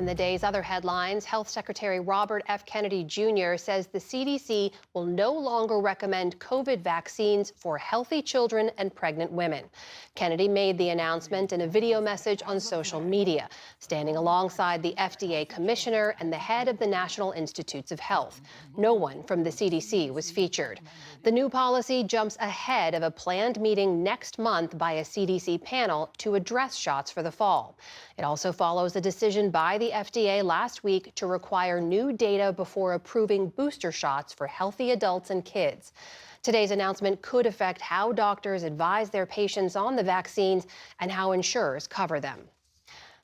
the day's other headlines, Health Secretary Robert F. Kennedy Jr. says the CDC will no longer recommend COVID vaccines for healthy children and pregnant women. Kennedy made the announcement in a video message on social media, standing alongside the FDA commissioner and the head of the National Institutes of Health. No one from the CDC was featured. The new policy jumps ahead of a planned meeting next month by a CDC panel to address shots for the fall. It also follows a decision by the FDA last week to require new data before approving booster shots for healthy adults and kids. Today's announcement could affect how doctors advise their patients on the vaccines and how insurers cover them.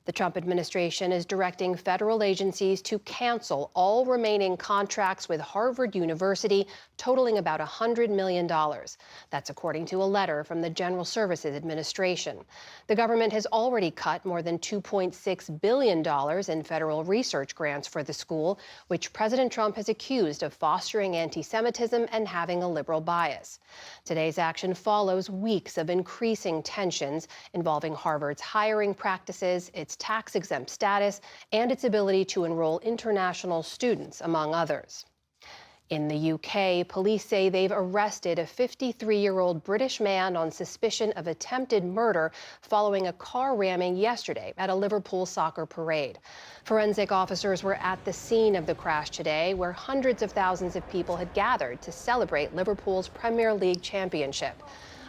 The Trump administration is directing federal agencies to cancel all remaining contracts with Harvard University, totaling about $100 million. That's according to a letter from the General Services Administration. The government has already cut more than $2.6 billion in federal research grants for the school, which President Trump has accused of fostering anti-Semitism and having a liberal bias. Today's action follows weeks of increasing tensions involving Harvard's hiring practices, its tax-exempt status, and its ability to enroll international students, among others. In the UK, police say they've arrested a 53-year-old British man on suspicion of attempted murder following a car ramming yesterday at a Liverpool soccer parade. Forensic officers were at the scene of the crash today, where hundreds of thousands of people had gathered to celebrate Liverpool's Premier League championship.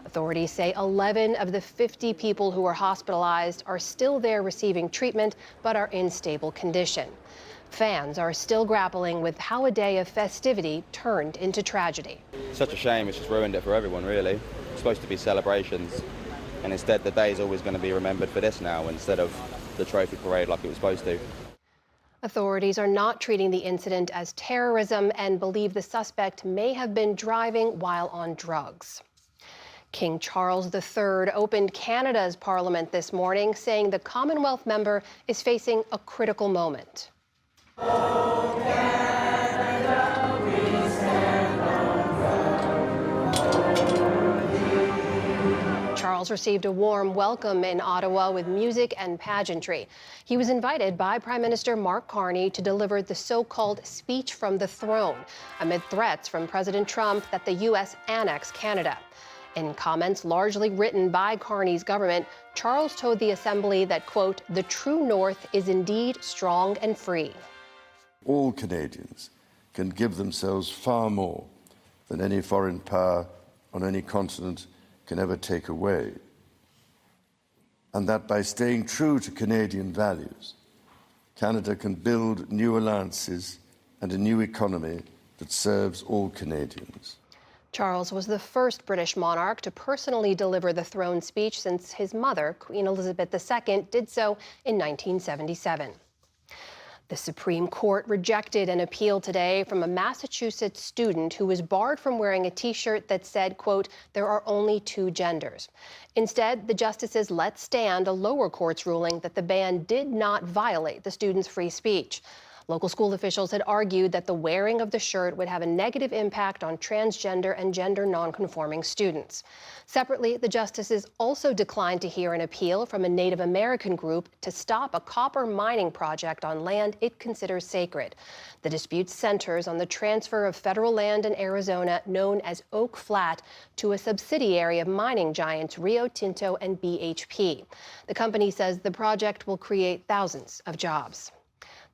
Authorities say 11 of the 50 people who were hospitalized are still there receiving treatment, but are in stable condition. Fans are still grappling with how a day of festivity turned into tragedy. Such a shame, it's just ruined it for everyone, really. It's supposed to be celebrations, and instead the day is always going to be remembered for this now, instead of the trophy parade like it was supposed to. Authorities are not treating the incident as terrorism and believe the suspect may have been driving while on drugs. King Charles III opened Canada's parliament this morning, saying the Commonwealth member is facing a critical moment. Oh, Canada, we stand on God. Charles received a warm welcome in Ottawa with music and pageantry. He was invited by Prime Minister Mark Carney to deliver the so-called speech from the throne, amid threats from President Trump that the U.S. annex Canada. In comments largely written by Carney's government, Charles told the Assembly that, quote, "the true North is indeed strong and free." All Canadians can give themselves far more than any foreign power on any continent can ever take away. And that by staying true to Canadian values, Canada can build new alliances and a new economy that serves all Canadians. Charles was the first British monarch to personally deliver the throne speech since his mother, Queen Elizabeth II, did so in 1977. The Supreme Court rejected an appeal today from a Massachusetts student who was barred from wearing a T-shirt that said, quote, "there are only two genders." Instead, the justices let stand a lower court's ruling that the ban did not violate the student's free speech. Local school officials had argued that the wearing of the shirt would have a negative impact on transgender and gender nonconforming students. Separately, the justices also declined to hear an appeal from a Native American group to stop a copper mining project on land it considers sacred. The dispute centers on the transfer of federal land in Arizona known as Oak Flat to a subsidiary of mining giants Rio Tinto and BHP. The company says the project will create thousands of jobs.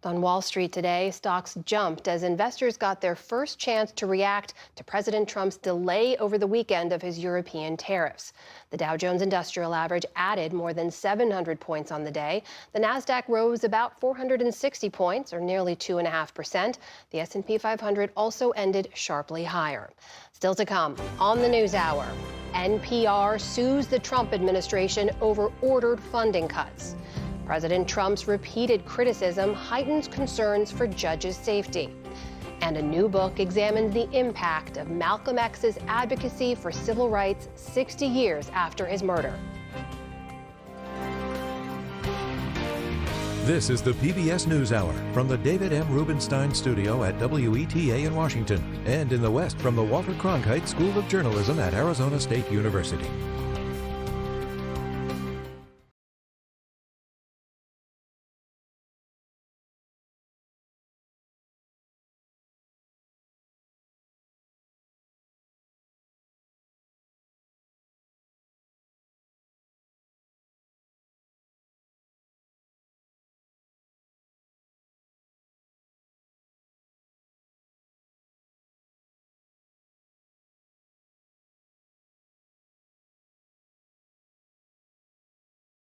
On Wall Street today, stocks jumped as investors got their first chance to react to President Trump's delay over the weekend of his European tariffs. The Dow Jones Industrial Average added more than 700 points on the day. The Nasdaq rose about 460 points, or nearly 2.5%. The S&P 500 also ended sharply higher. Still to come on the News Hour, NPR sues the Trump administration over ordered funding cuts. President Trump's repeated criticism heightens concerns for judges' safety. And a new book examines the impact of Malcolm X's advocacy for civil rights 60 years after his murder. This is the PBS News Hour from the David M. Rubenstein Studio at WETA in Washington, and in the West from the Walter Cronkite School of Journalism at Arizona State University.